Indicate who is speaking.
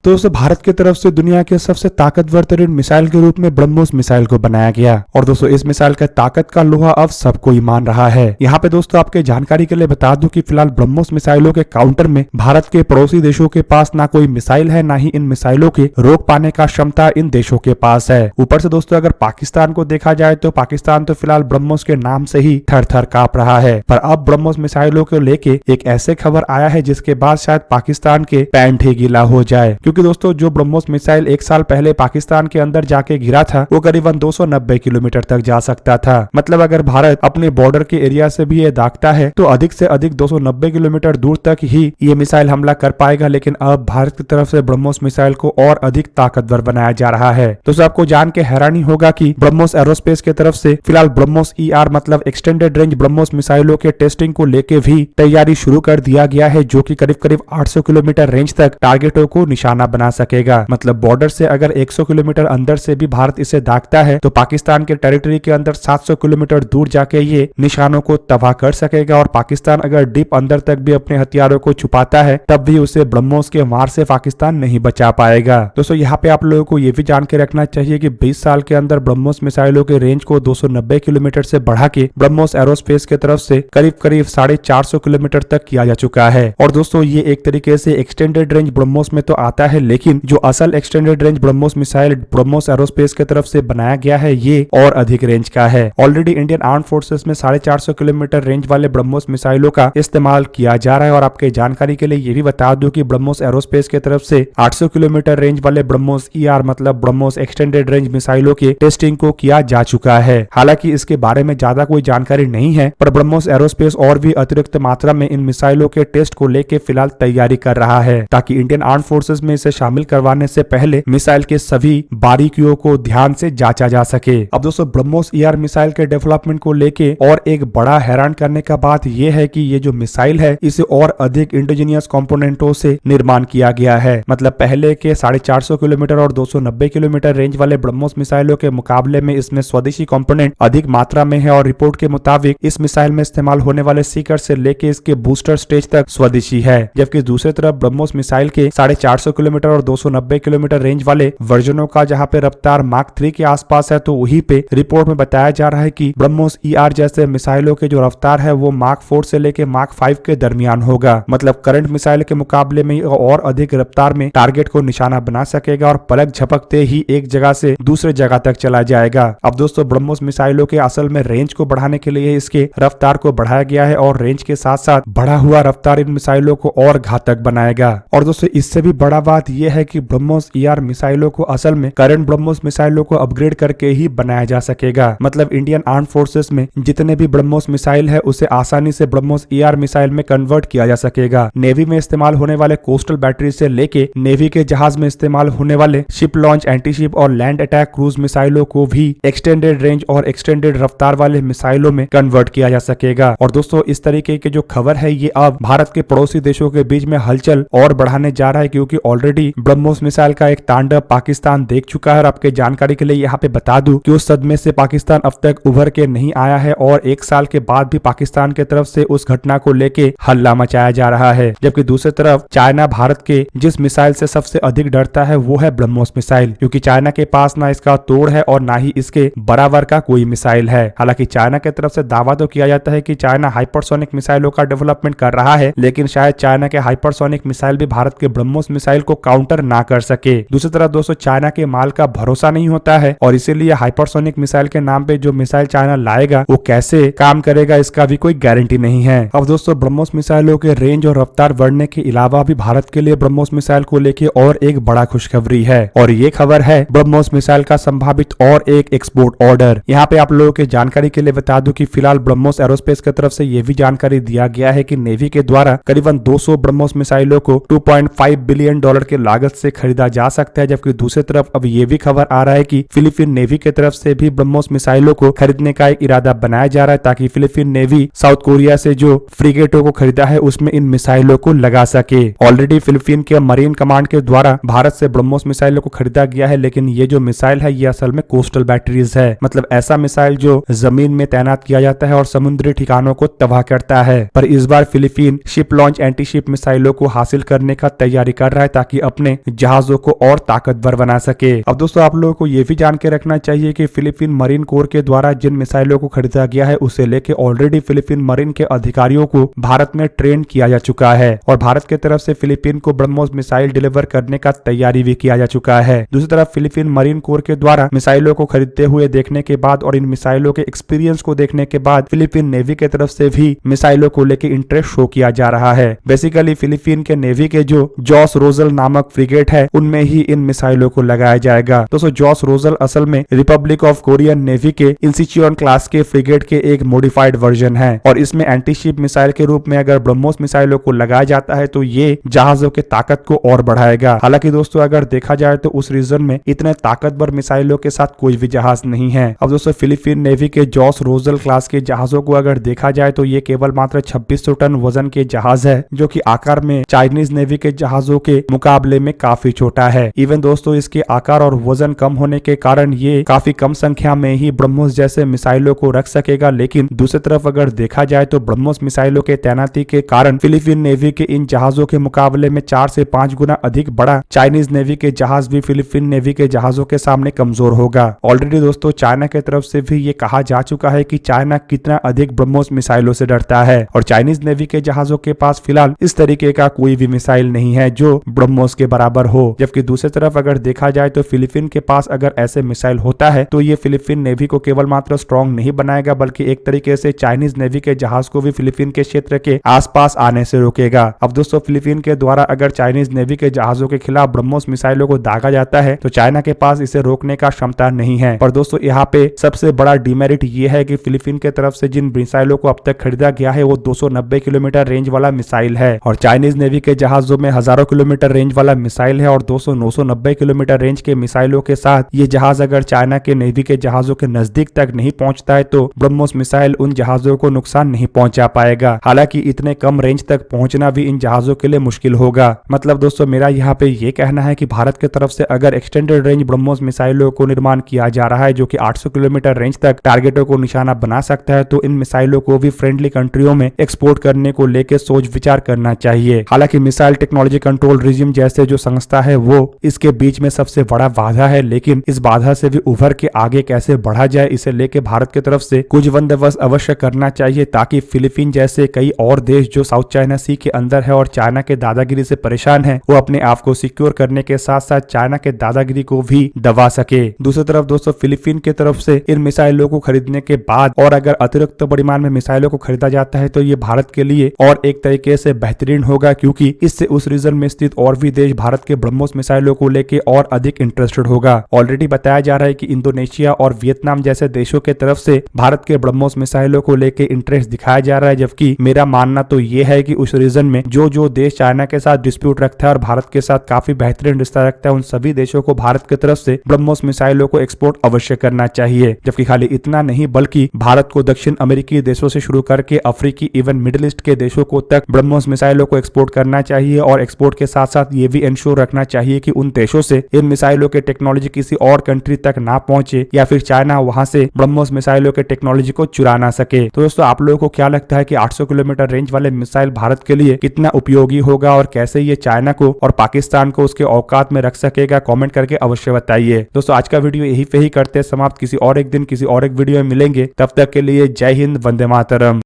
Speaker 1: तो उसे भारत की तरफ से दुनिया के सबसे ताकतवर तरीन मिसाइल के रूप में ब्रह्मोस मिसाइल को बनाया गया। और दोस्तों इस मिसाइल का ताकत का लोहा अब सबको ही मान रहा है। यहाँ पे दोस्तों आपके जानकारी के लिए बता दूं कि फिलहाल ब्रह्मोस मिसाइलों के काउंटर में भारत के पड़ोसी देशों के पास ना कोई मिसाइल है, ना ही इन मिसाइलों के रोक पाने का क्षमता इन देशों के पास है। ऊपर से दोस्तों अगर पाकिस्तान को देखा जाए तो पाकिस्तान तो फिलहाल ब्रह्मोस के नाम से ही थर थर कांप रहा है। पर अब ब्रह्मोस मिसाइलों को लेके एक ऐसे खबर आया है जिसके बाद शायद पाकिस्तान के पैंट ही गीला हो जाए, क्योंकि दोस्तों जो ब्रह्मोस मिसाइल एक साल पहले पाकिस्तान के अंदर जाके गिरा था वो करीबन 290 किलोमीटर तक जा सकता था। मतलब अगर भारत अपने बॉर्डर के एरिया से भी ये दागता है तो अधिक से अधिक 290 किलोमीटर दूर तक ही ये मिसाइल हमला कर पाएगा। लेकिन अब भारत की तरफ से ब्रह्मोस मिसाइल को और अधिक ताकतवर बनाया जा रहा है। दोस्तों आपको जान के हैरानी होगा कि ब्रह्मोस एरोस्पेस की तरफ से फिलहाल ब्रह्मोस ER मतलब एक्सटेंडेड रेंज ब्रह्मोस मिसाइलों के टेस्टिंग को लेके भी तैयारी शुरू कर दिया गया है, जो कि करीब करीब 800 किलोमीटर रेंज तक टारगेटों को निशाना बना सकेगा। मतलब बॉर्डर से अगर 100 किलोमीटर अंदर से भी भारत इसे दागता है तो पाकिस्तान के टेरिटरी के अंदर 700 किलोमीटर दूर जाके ये निशानों को तबाह कर सकेगा। और पाकिस्तान अगर डीप अंदर तक भी अपने हथियारों को छुपाता है तब भी उसे ब्रह्मोस के मार से पाकिस्तान नहीं बचा पाएगा। दोस्तों यहाँ पे आप लोगों को ये भी जान के रखना चाहिए कि 20 साल के अंदर ब्रह्मोस मिसाइलों के रेंज को 290 किलोमीटर से बढ़ा के ब्रह्मोस एरोस्पेस की तरफ से करीब करीब 450 किलोमीटर तक किया जा चुका है। और दोस्तों ये एक तरीके से एक्सटेंडेड रेंज ब्रह्मोस में तो आता है, लेकिन जो असल extended range BrahMos missile BrahMos aerospace की तरफ से बनाया गया है ये और अधिक रेंज का है। ऑलरेडी इंडियन आर्म फोर्सेस में 450 किलोमीटर रेंज वाले ब्रह्मोस मिसाइलों का इस्तेमाल किया जा रहा है। और आपके जानकारी के लिए ये भी बता दूं कि ब्रह्मोस एरोस्पेस की तरफ से 800 किलोमीटर रेंज वाले ब्रह्मोस ER मतलब ब्रह्मोस एक्सटेंडेड रेंज मिसाइलों के टेस्टिंग को किया जा चुका है। हालांकि इसके बारे में ज्यादा कोई जानकारी नहीं है, पर ब्रह्मोस एरोस्पेस और भी अतिरिक्त मात्रा में इन मिसाइलों के टेस्ट को लेकर फिलहाल तैयारी कर रहा है, ताकि इंडियन आर्म फोर्सेस में इसे शामिल करवाने से पहले मिसाइल के सभी बारीकियों को ध्यान से जांचा जा सके। अब दोस्तों ब्रह्मोस ER मिसाइल के डेवलपमेंट को लेके और एक बड़ा हैरान करने का बात यह है कि ये जो मिसाइल है इसे और अधिक इंडिजीनियस कंपोनेंटों से निर्माण किया गया है। मतलब पहले के 450 किलोमीटर और 290 किलोमीटर रेंज वाले ब्रह्मोस मिसाइलों के मुकाबले में इसमें स्वदेशी कंपोनेंट अधिक मात्रा में है। और रिपोर्ट के मुताबिक इस मिसाइल में इस्तेमाल होने वाले सीकर से लेके इसके बूस्टर स्टेज तक स्वदेशी है। जबकि दूसरी तरफ ब्रह्मोस मिसाइल के 450 किलोमीटर और 290 किलोमीटर रेंज वाले वर्जनों का जहां पे रफ्तार मार्क 3 के आसपास है, तो वहीं पे रिपोर्ट में बताया जा रहा है कि ब्रह्मोस ER जैसे मिसाइलों के जो रफ्तार है वो मार्क 4 से लेके मार्क 5 के दरमियान होगा। मतलब करंट मिसाइल के मुकाबले में और अधिक रफ्तार में टारगेट को निशाना बना सकेगा और पलक झपकते ही एक जगह से दूसरे जगह तक चला जाएगा। अब दोस्तों ब्रह्मोस मिसाइलों के असल में रेंज को बढ़ाने के लिए इसके रफ्तार को बढ़ाया गया है और रेंज के साथ साथ बढ़ा हुआ रफ्तार इन मिसाइलों को और घातक बनाएगा। और दोस्तों इससे भी बड़ा बात यह है कि ब्रह्मोस ER मिसाइलों को असल में करंट ब्रह्मोस मिसाइलों को अपग्रेड करके ही बनाया जा सकेगा। मतलब इंडियन आर्म फोर्सेस में जितने भी ब्रह्मोस मिसाइल है उसे आसानी से ब्रह्मोस ER मिसाइल में कन्वर्ट किया जा सकेगा। नेवी में इस्तेमाल होने वाले कोस्टल बैटरी से लेके नेवी के जहाज में इस्तेमाल होने वाले शिप लॉन्च एंटी शिप और लैंड अटैक क्रूज मिसाइलों को भी एक्सटेंडेड रेंज और एक्सटेंडेड रफ्तार वाले मिसाइलों में कन्वर्ट किया जा सकेगा। और दोस्तों इस तरीके की जो खबर है ये अब भारत के पड़ोसी देशों के बीच में हलचल और बढ़ाने जा रहा है, क्योंकि ऑलरेडी ब्रह्मोस मिसाइल का एक तांडव पाकिस्तान देख चुका है। और आपके जानकारी के लिए यहाँ पे बता दूं कि उस सदमे से पाकिस्तान अब तक उभर के नहीं आया है और एक साल के बाद भी पाकिस्तान की तरफ से उस घटना को लेके हल्ला मचाया जा रहा है। जबकि दूसरी तरफ चाइना भारत के जिस मिसाइल से सबसे अधिक डरता है वो है ब्रह्मोस मिसाइल, क्योंकि चाइना के पास ना इसका तोड़ है और ना ही इसके बराबर का कोई मिसाइल है। हालांकि चाइना की तरफ से दावा तो किया जाता है कि चाइना हाइपरसोनिक मिसाइलों का डेवलपमेंट कर रहा है, लेकिन शायद चाइना के हाइपरसोनिक मिसाइल भी भारत के ब्रह्मोस मिसाइल को काउंटर ना कर सके। दूसरी तरफ दोस्तों चाइना के माल का भरोसा नहीं होता है और इसीलिए हाइपरसोनिक मिसाइल के नाम पे जो मिसाइल चाइना लाएगा वो कैसे काम करेगा इसका भी कोई गारंटी नहीं है। अब दोस्तों ब्रह्मोस मिसाइलों के रेंज और रफ्तार बढ़ने के अलावा भी भारत के लिए ब्रह्मोस मिसाइल को लेके और एक बड़ा खुशखबरी है, और ये खबर है ब्रह्मोस मिसाइल का संभावित और एक एक्सपोर्ट ऑर्डर। यहाँ पे आप लोगों के जानकारी के लिए बता दूं कि फिलहाल ब्रह्मोस एरोस्पेस की तरफ से ये भी जानकारी दिया गया है कि नेवी के द्वारा करीबन 200 ब्रह्मोस मिसाइलों को $2.5 बिलियन की लागत से खरीदा जा सकता है। जबकि दूसरी तरफ अब ये भी खबर आ रहा है कि फिलीपीन नेवी की तरफ से भी ब्रह्मोस मिसाइलों को खरीदने का एक इरादा बनाया जा रहा है, ताकि फिलीपीन नेवी साउथ कोरिया से जो फ्रिगेटों को खरीदा है उसमें इन मिसाइलों को लगा सके। ऑलरेडी फिलीपीन के मरीन कमांड के द्वारा भारत से ब्रह्मोस मिसाइलों को खरीदा गया है, लेकिन ये जो मिसाइल है ये असल में कोस्टल बैटरीज है। मतलब ऐसा मिसाइल जो जमीन में तैनात किया जाता है और समुद्री ठिकानों को तबाह करता है। पर इस बार Philippine ship launch anti ship मिसाइलों को हासिल करने का तैयारी कर रहा है, ताकि ताकि अपने जहाजों को और ताकतवर बना सके। अब दोस्तों आप लोगों को यह भी जान के रखना चाहिए कि फिलीपीन मरीन कोर के द्वारा जिन मिसाइलों को खरीदा गया है उसे लेके ऑलरेडी फिलीपीन मरीन के अधिकारियों को भारत में ट्रेन किया जा चुका है और भारत की तरफ से फिलीपीन को ब्रह्मोस मिसाइल डिलीवर करने का तैयारी भी किया जा चुका है। दूसरी तरफ फिलीपीन मरीन कोर के द्वारा मिसाइलों को खरीदते हुए देखने के बाद और इन मिसाइलों के एक्सपीरियंस को देखने के बाद फिलीपीन नेवी की तरफ से भी मिसाइलों को लेकर इंटरेस्ट शो किया जा रहा है। बेसिकली फिलीपीन के नेवी के जो जॉस रोजल नामक फ्रिगेट है उनमें ही इन मिसाइलों को लगाया जाएगा। दोस्तों जॉस रोजल असल में रिपब्लिक ऑफ कोरियन नेवी के इंसिचियोन क्लास के फ्रिगेट के एक मॉडिफाइड वर्जन है और इसमें एंटी शिप मिसाइल के रूप में अगर ब्रह्मोस मिसाइलों को लगाया जाता है तो ये जहाजों के ताकत को और बढ़ाएगा। हालांकि दोस्तों अगर देखा जाए तो उस रीजन में इतने ताकतवर मिसाइलों के साथ कोई भी जहाज नहीं है। अब दोस्तों फिलीपीन नेवी के जॉस रोजल क्लास के जहाजों को अगर देखा जाए तो ये केवल मात्र 2600 टन वजन के जहाज है जो कि आकार में चाइनीज नेवी के जहाजों के मुकाबले में काफी छोटा है। इवन दोस्तों इसके आकार और वजन कम होने के कारण ये काफी कम संख्या में ही ब्रह्मोस जैसे मिसाइलों को रख सकेगा। लेकिन दूसरी तरफ अगर देखा जाए तो ब्रह्मोस मिसाइलों के तैनाती के कारण फिलीपीन नेवी के इन जहाजों के मुकाबले में 4 से 5 गुना अधिक बड़ा चाइनीज नेवी के जहाज भी फिलीपीन नेवी के जहाजों के सामने कमजोर होगा। ऑलरेडी दोस्तों चाइना की तरफ से भी ये कहा जा चुका है कि चाइना कितना अधिक ब्रह्मोस मिसाइलों से डरता है और चाइनीज नेवी के जहाजों के पास फिलहाल इस तरीके का कोई भी मिसाइल नहीं है जो ब्रह्मोस के बराबर हो। जबकि दूसरी तरफ अगर देखा जाए तो फिलीपीन के पास अगर ऐसे मिसाइल होता है तो ये फिलीपीन नेवी को केवल मात्र स्ट्रॉन्ग नहीं बनाएगा बल्कि एक तरीके से चाइनीज नेवी के जहाज को भी फिलीपीन के क्षेत्र के आसपास आने से रोकेगा। अब दोस्तों फिलीपीन के द्वारा अगर चाइनीज नेवी के जहाजों के खिलाफ ब्रह्मोस मिसाइलों को दागा जाता है तो चाइना के पास इसे रोकने का क्षमता नहीं है। पर दोस्तों यहाँ पे सबसे बड़ा डिमेरिट ये है कि फिलीपीन के तरफ से जिन मिसाइलों को अब तक खरीदा गया है वो 290 किलोमीटर रेंज वाला मिसाइल है और चाइनीज नेवी के जहाजों में हजारों किलोमीटर रेंज वाला मिसाइल है और 990 किलोमीटर रेंज के मिसाइलों के साथ ये जहाज अगर चाइना के नेवी के जहाजों के नजदीक तक नहीं पहुंचता है तो ब्रह्मोस मिसाइल उन जहाजों को नुकसान नहीं पहुंचा पाएगा। हालांकि इतने कम रेंज तक पहुंचना भी इन जहाजों के लिए मुश्किल होगा। मतलब दोस्तों मेरा यहाँ पे ये कहना है कि भारत की तरफ से अगर एक्सटेंडेड रेंज ब्रह्मोस मिसाइलों को निर्माण किया जा रहा है जो कि 800 किलोमीटर रेंज तक टारगेटों को निशाना बना सकता है तो इन मिसाइलों को भी फ्रेंडली कंट्रियों में एक्सपोर्ट करने को लेकर सोच विचार करना चाहिए। हालांकि मिसाइल टेक्नोलॉजी कंट्रोल रिजिम जैसे जो संस्था है वो इसके बीच में सबसे बड़ा बाधा है, लेकिन इस बाधा से भी उभर के आगे कैसे बढ़ा जाए इसे लेके भारत की तरफ से कुछ बंदोबस्त अवश्य करना चाहिए ताकि फिलीपीन जैसे कई और देश जो साउथ चाइना सी के अंदर है और चाइना के दादागिरी से परेशान है वो अपने आप को सिक्योर करने के साथ साथ चाइना के दादागिरी को भी दबा सके। दूसरी तरफ दोस्तों फिलीपीन की तरफ से इन मिसाइलों को खरीदने के बाद और अगर अतिरिक्त परिमाण में मिसाइलों को खरीदा जाता है तो ये भारत के लिए और एक तरीके से बेहतरीन होगा क्योंकि इससे उस रीजन में स्थित और भी देश भारत के ब्रह्मोस मिसाइलों को लेके और अधिक इंटरेस्टेड होगा। ऑलरेडी बताया जा रहा है कि इंडोनेशिया और वियतनाम जैसे देशों के तरफ से भारत के ब्रह्मोस मिसाइलों को लेके इंटरेस्ट दिखाया जा रहा है। जबकि मेरा मानना तो ये है कि उस रीजन में जो देश चाइना के साथ डिस्प्यूट रखता है और भारत के साथ काफी बेहतरीन रिश्ता रखता है उन सभी देशों को भारत की तरफ से ब्रह्मोस मिसाइलों को एक्सपोर्ट अवश्य करना चाहिए। जबकि खाली इतना नहीं बल्कि भारत को दक्षिण अमेरिकी देशों से शुरू करके अफ्रीकी इवन मिडिल ईस्ट के देशों को तक ब्रह्मोस मिसाइलों को एक्सपोर्ट करना चाहिए और एक्सपोर्ट के साथ साथ ये भी इंश्योर रखना चाहिए कि उन देशों से इन मिसाइलों के टेक्नोलॉजी किसी और कंट्री तक ना पहुंचे या फिर चाइना वहां से ब्रह्मोस मिसाइलों के टेक्नोलॉजी को चुरा ना सके। तो दोस्तों आप लोगों को क्या लगता है कि 800 किलोमीटर रेंज वाले मिसाइल भारत के लिए कितना उपयोगी होगा और कैसे ये चाइना को और पाकिस्तान को उसके औकात में रख सकेगा? कमेंट करके अवश्य बताइए। दोस्तों आज का वीडियो यही पे ही करते हैं समाप्त। किसी और एक दिन किसी और एक वीडियो में मिलेंगे, तब तक के लिए जय हिंद, वंदे मातरम।